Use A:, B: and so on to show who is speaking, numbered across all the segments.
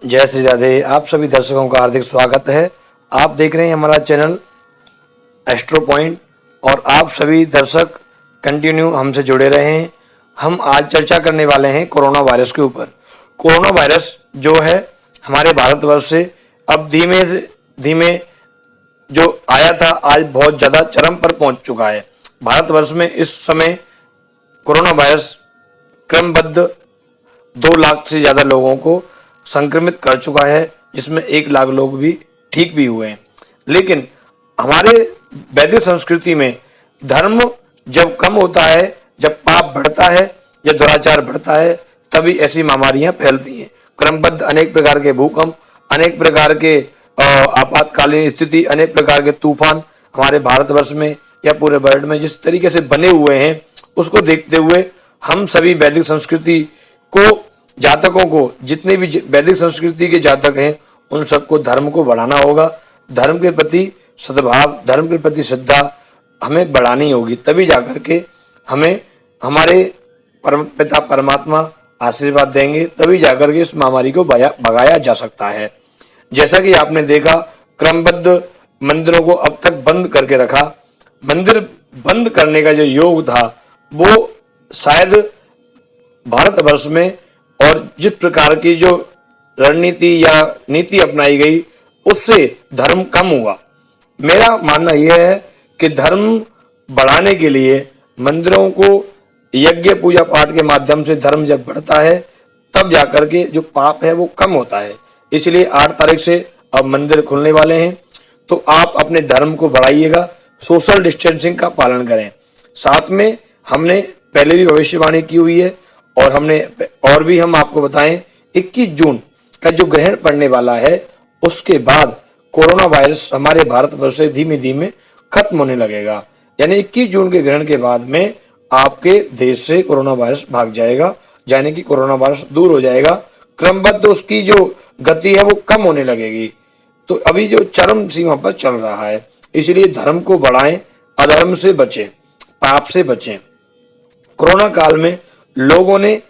A: जय श्री राधे। आप सभी दर्शकों का हार्दिक स्वागत है। आप देख रहे हैं हमारा चैनल एस्ट्रो पॉइंट और आप सभी दर्शक कंटिन्यू हमसे जुड़े रहे हैं। हम आज चर्चा करने वाले हैं कोरोना वायरस के ऊपर। कोरोना वायरस जो है हमारे भारतवर्ष से अब धीमे से धीमे जो आया था आज बहुत ज़्यादा चरम पर पहुंच चुका है। भारतवर्ष में इस समय कोरोना वायरस क्रमबद्ध 2 लाख से ज़्यादा लोगों को संक्रमित कर चुका है, जिसमें 1 लाख लोग भी ठीक भी हुए हैं। लेकिन हमारे वैदिक संस्कृति में धर्म जब कम होता है, जब पाप बढ़ता है, जब दुराचार बढ़ता है, तभी ऐसी महामारियां फैलती हैं। क्रमबद्ध अनेक प्रकार के भूकंप, अनेक प्रकार के आपातकालीन स्थिति, अनेक प्रकार के तूफान हमारे भारतवर्ष में या पूरे वर्ल्ड में जिस तरीके से बने हुए हैं, उसको देखते हुए हम सभी वैदिक संस्कृति को जातकों को, जितने भी वैदिक संस्कृति के जातक हैं, उन सबको धर्म को बढ़ाना होगा। धर्म के प्रति सद्भाव, धर्म के प्रति श्रद्धा हमें बढ़ानी होगी, तभी जाकर के हमें हमारे परम पिता परमात्मा आशीर्वाद देंगे, तभी जाकर के इस महामारी को भगाया जा सकता है। जैसा कि आपने देखा, क्रमबद्ध मंदिरों को अब तक बंद करके रखा। मंदिर बंद करने का जो योग था वो शायद भारतवर्ष में और जिस प्रकार की जो रणनीति या नीति अपनाई गई उससे धर्म कम हुआ। मेरा मानना यह है कि धर्म बढ़ाने के लिए मंदिरों को यज्ञ पूजा पाठ के माध्यम से धर्म जब बढ़ता है तब जाकर के जो पाप है वो कम होता है। इसलिए 8 तारीख से अब मंदिर खुलने वाले हैं, तो आप अपने धर्म को बढ़ाइएगा, सोशल डिस्टेंसिंग का पालन करें। साथ में हमने पहले भी भविष्यवाणी की हुई है और भी हम आपको बताएं, 21 जून का जो ग्रहण पड़ने वाला है उसके बाद कोरोना वायरस हमारे भारतवर्ष से धीमे धीमे खत्म होने लगेगा। यानी 21 जून के ग्रहण के बाद में आपके देश से कोरोना वायरस भाग जाएगा, यानी कि कोरोना वायरस दूर हो जाएगा। क्रमबद्ध उसकी जो गति है वो कम होने लगेगी। तो अभी जो चरम सीमा पर चल रहा है, इसलिए धर्म को बढ़ाएं, अधर्म से बचें, पाप से बचें। कोरोना काल में लोगों ने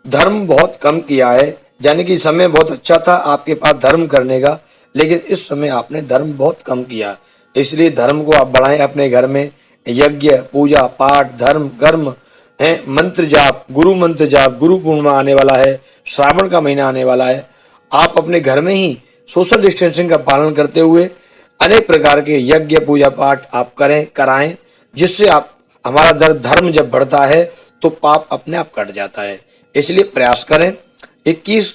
A: धर्म बहुत कम किया है, यानी कि समय बहुत अच्छा था आपके पास धर्म करने का, लेकिन इस समय आपने धर्म बहुत कम किया। इसलिए धर्म को आप बढ़ाएं। अपने घर में यज्ञ पूजा पाठ, धर्म कर्म है, मंत्र जाप, गुरु मंत्र जाप, गुरु पूर्णिमा आने वाला है, श्रावण का महीना आने वाला है। आप अपने घर में ही सोशल डिस्टेंसिंग का पालन करते हुए अनेक प्रकार के यज्ञ पूजा पाठ आप कराएं, जिससे आप हमारा धर्म जब बढ़ता है तो पाप अपने आप कट जाता है। इसलिए प्रयास करें। 21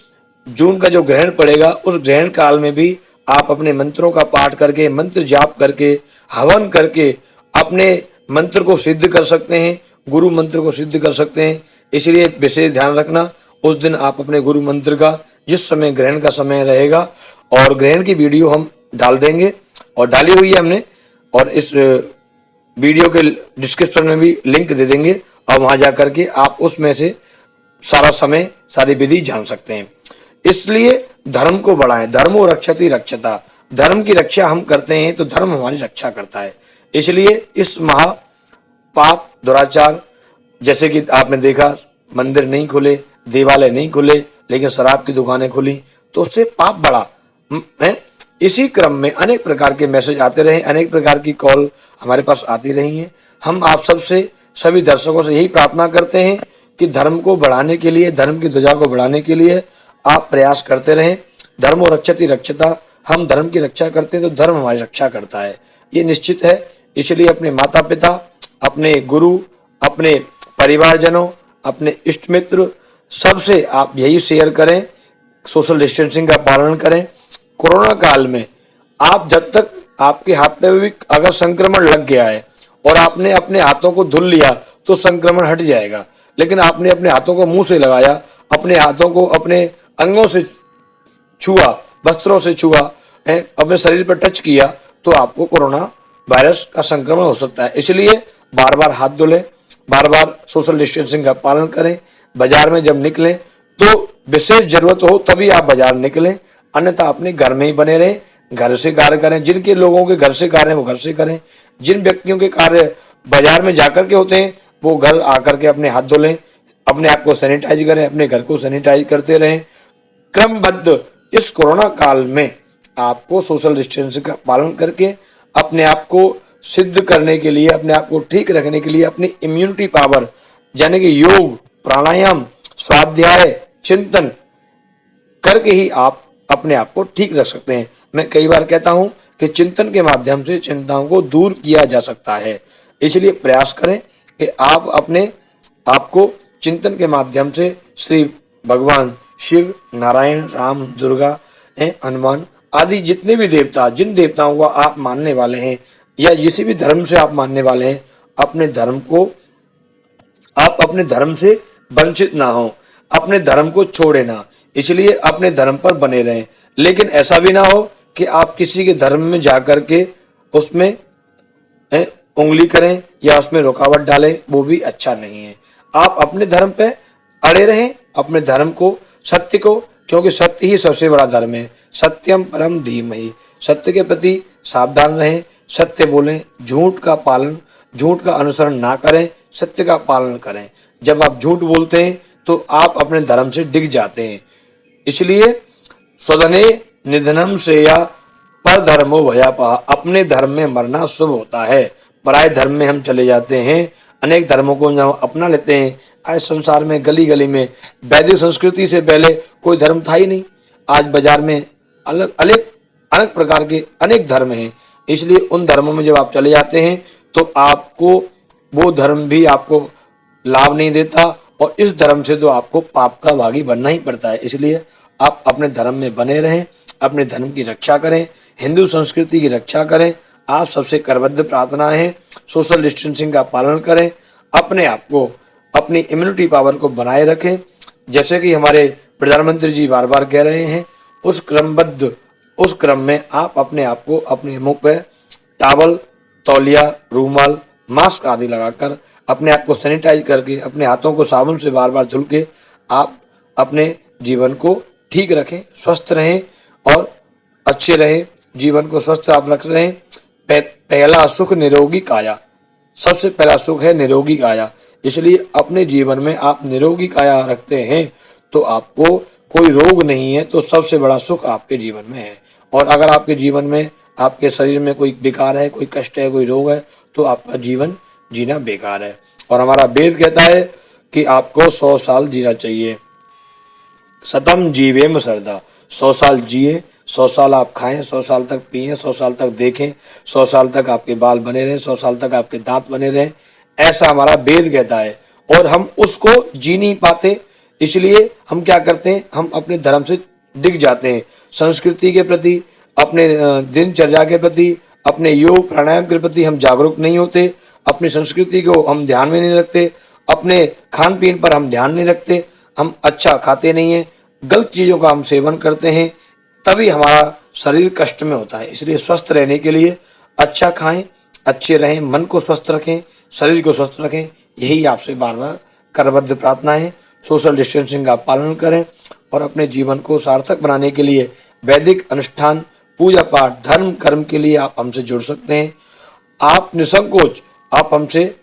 A: जून का जो ग्रहण पड़ेगा उस ग्रहण काल में भी आप अपने मंत्रों का पाठ करके, मंत्र जाप करके, हवन करके अपने मंत्र को सिद्ध कर सकते हैं, गुरु मंत्र को सिद्ध कर सकते हैं। इसलिए विशेष ध्यान रखना, उस दिन आप अपने गुरु मंत्र का, जिस समय ग्रहण का समय रहेगा, और ग्रहण की वीडियो हम डाल देंगे और डाली हुई है हमने, और इस वीडियो के डिस्क्रिप्शन में भी लिंक दे देंगे, और वहां जाकर के आप उसमें से सारा समय, सारी विधि जान सकते हैं। इसलिए धर्म को बढ़ाएं। धर्मो रक्षति रक्षता, धर्म की रक्षा हम करते हैं तो धर्म हमारी रक्षा करता है। इसलिए इस महा पाप दुराचार, जैसे कि आपने देखा मंदिर नहीं खुले, देवालय नहीं खुले, लेकिन शराब की दुकानें खुली, तो उससे पाप बढ़ा है। इसी क्रम में अनेक प्रकार के मैसेज आते रहे, अनेक प्रकार की कॉल हमारे पास आती रही हैं। हम आप सबसे, सभी दर्शकों से यही प्रार्थना करते हैं कि धर्म को बढ़ाने के लिए, धर्म की ध्वजा को बढ़ाने के लिए आप प्रयास करते रहें। धर्मो रक्षति रक्षता, हम धर्म की रक्षा करते हैं तो धर्म हमारी रक्षा करता है, ये निश्चित है। इसलिए अपने माता पिता, अपने गुरु, अपने परिवारजनों, अपने इष्ट मित्र, सबसे आप यही शेयर करें, सोशल डिस्टेंसिंग का पालन करें। कोरोना काल में आप जब तक आपके हाथ पे भी अगर संक्रमण लग गया है और आपने अपने हाथों को धुल लिया तो संक्रमण हट जाएगा, लेकिन आपने अपने हाथों को मुंह से लगाया, अपने हाथों को अपने अंगों से छुआ, वस्त्रों से छुआ, अपने शरीर पर टच किया, तो आपको कोरोना वायरस का संक्रमण हो सकता है। इसलिए बार बार हाथ धुलें, बार बार सोशल डिस्टेंसिंग का पालन करें। बाजार में जब निकलें तो विशेष जरूरत हो तभी आप बाजार निकलें, अन्यथा अपने घर में ही बने रहें, घर से कार्य करें। जिनके लोगों के घर से कार्य है वो घर से करें, जिन व्यक्तियों के कार्य बाजार में जाकर के होते हैं वो घर आकर के अपने हाथ धो लें, अपने आप को सैनिटाइज करें, अपने घर को सैनिटाइज करते रहें। क्रमबद्ध इस कोरोना काल में आपको सोशल डिस्टेंसिंग का पालन करके अपने आप को सिद्ध करने के लिए, अपने आप को ठीक रखने के लिए, अपनी इम्यूनिटी पावर यानी कि योग, प्राणायाम, स्वाध्याय, चिंतन करके ही आप अपने आप को ठीक रख सकते हैं। मैं कई बार कहता हूं कि चिंतन के माध्यम से चिंताओं को दूर किया जा सकता है। इसलिए प्रयास करें कि आप अपने आप को चिंतन के माध्यम से श्री भगवान शिव, नारायण, राम, दुर्गा, हनुमान आदि जितने भी देवता, जिन देवताओं को आप मानने वाले हैं या किसी भी धर्म से आप मानने वाले हैं, अपने धर्म को, आप अपने धर्म से वंचित ना हो, अपने धर्म को छोड़े ना। इसलिए अपने धर्म पर बने रहें, लेकिन ऐसा भी ना हो कि आप किसी के धर्म में जाकर के उसमें उंगली करें या उसमें रुकावट डालें, वो भी अच्छा नहीं है। आप अपने धर्म पे अड़े रहें, अपने धर्म को, सत्य को, क्योंकि सत्य ही सबसे बड़ा धर्म है। सत्यम परम धीमहि, सत्य के प्रति सावधान रहें, सत्य बोलें, झूठ का अनुसरण ना करें, सत्य का पालन करें। जब आप झूठ बोलते हैं तो आप अपने धर्म से डिग जाते हैं। इसलिए स्वधने निधनम श्रेया पर धर्मो भयापहा, अपने धर्म में मरना शुभ होता है। पराये धर्म में हम चले जाते हैं, अनेक धर्मों को हम अपना लेते हैं। आज संसार में गली गली में वैदिक संस्कृति से पहले कोई धर्म था ही नहीं। आज बाजार में अलग अनेक प्रकार के अनेक धर्म हैं। इसलिए उन धर्मों में जब आप चले जाते हैं तो आपको वो धर्म भी आपको लाभ नहीं देता, और इस धर्म से तो आपको पाप का भागी बनना ही पड़ता है। इसलिए आप अपने धर्म में बने रहें, अपने धर्म की रक्षा करें, हिंदू संस्कृति की रक्षा करें। आप सबसे करबद्ध प्रार्थना है, सोशल डिस्टेंसिंग का पालन करें, अपने आप को, अपनी इम्यूनिटी पावर को बनाए रखें। जैसे कि हमारे प्रधानमंत्री जी बार बार कह रहे हैं, उस क्रम में आप अपने आप को अपने मुंह पे टॉवल, तौलिया, रूमाल, मास्क आदि लगाकर अपने आप को सैनिटाइज करके, अपने हाथों को साबुन से बार बार धुल के आप अपने जीवन को ठीक रखें, स्वस्थ रहें और अच्छे रहें। जीवन को स्वस्थ आप रख रहे हैं। पहला सुख निरोगी काया, सबसे पहला सुख है निरोगी काया। इसलिए अपने जीवन में आप निरोगी काया रखते हैं तो आपको कोई रोग नहीं है, तो सबसे बड़ा सुख आपके जीवन में है। और अगर आपके जीवन में, आपके शरीर में कोई विकार है, कोई कष्ट है, कोई रोग है, तो आपका जीवन जीना बेकार है। और हमारा वेद कहता है कि आपको 100 साल जीना चाहिए। शतम जीवेम सरदा, 100 साल जिए, 100 साल आप खाएं, 100 साल तक पिएं, 100 साल तक देखें, 100 साल तक आपके बाल बने रहें, 100 साल तक आपके दांत बने रहें, ऐसा हमारा वेद कहता है। और हम उसको जी नहीं पाते, इसलिए हम क्या करते हैं, हम अपने धर्म से डिग जाते हैं। संस्कृति के प्रति, अपने दिनचर्या के प्रति, अपने योग प्राणायाम के प्रति हम जागरूक नहीं होते, अपनी संस्कृति को हम ध्यान में नहीं रखते, अपने खान पीन पर हम ध्यान नहीं रखते, हम अच्छा खाते नहीं हैं, गलत चीज़ों का हम सेवन करते हैं, तभी हमारा शरीर कष्ट में होता है। इसलिए स्वस्थ रहने के लिए अच्छा खाएं, अच्छे रहें, मन को स्वस्थ रखें, शरीर को स्वस्थ रखें, यही आपसे बार बार करबद्ध प्रार्थना है। सोशल डिस्टेंसिंग का पालन करें और अपने जीवन को सार्थक बनाने के लिए वैदिक अनुष्ठान, पूजा पाठ, धर्म कर्म के लिए आप हमसे जुड़ सकते हैं। आप निसंकोच आप हमसे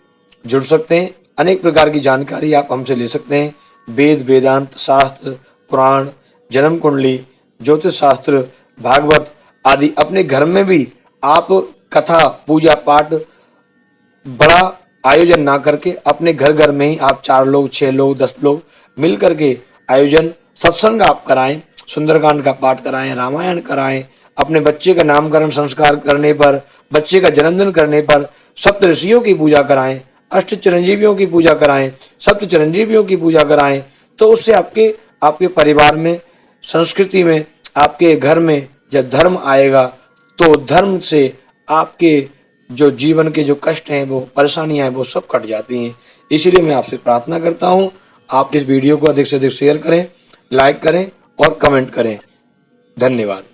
A: जुड़ सकते हैं। अनेक प्रकार की जानकारी आप हमसे ले सकते हैं। वेद, वेदांत, शास्त्र, पुराण, जन्म कुंडली, ज्योतिष शास्त्र, भागवत आदि अपने घर में भी आप कथा, पूजा पाठ बड़ा आयोजन ना करके अपने घर घर में ही आप 4 लोग, 6 लोग, 10 लोग मिल करके आयोजन, सत्संग आप कराएं, सुंदरकांड का पाठ कराएं, रामायण कराएं, अपने बच्चे का नामकरण संस्कार करने पर, बच्चे का जन्मदिन करने पर सप्त ऋषियों की पूजा कराएं, अष्ट चिरंजीवियों की पूजा कराएं, सप्त चिरंजीवियों की पूजा कराएं। तो उससे आपके परिवार में, संस्कृति में, आपके घर में जब धर्म आएगा तो धर्म से आपके जो जीवन के जो कष्ट हैं, वो परेशानियां हैं, वो सब कट जाती हैं। इसीलिए मैं आपसे प्रार्थना करता हूं, आप इस वीडियो को अधिक से अधिक शेयर करें, लाइक करें और कमेंट करें। धन्यवाद।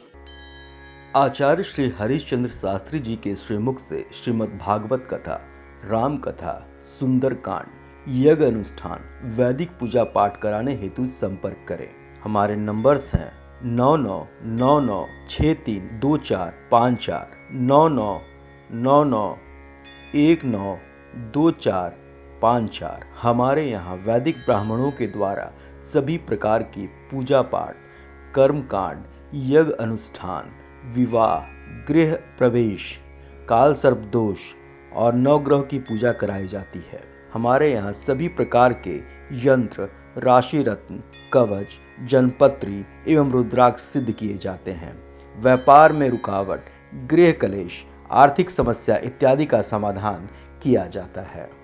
B: आचार्य श्री हरिश्चंद्र शास्त्री जी के श्रीमुख से श्रीमद् भागवत कथा, राम कथा, सुंदरकांड, यज्ञ अनुष्ठान, वैदिक पूजा पाठ कराने हेतु संपर्क करें। हमारे नंबर्स हैं 9999632454, 9999192454। हमारे यहाँ वैदिक ब्राह्मणों के द्वारा सभी प्रकार की पूजा पाठ, कर्म कांड यज्ञ अनुष्ठान, विवाह, गृह प्रवेश, काल सर्प दोष और नवग्रह की पूजा कराई जाती है। हमारे यहाँ सभी प्रकार के यंत्र, राशि रत्न, कवच, जनपत्री एवं रुद्राक्ष सिद्ध किए जाते हैं। व्यापार में रुकावट, गृह कलेश, आर्थिक समस्या इत्यादि का समाधान किया जाता है।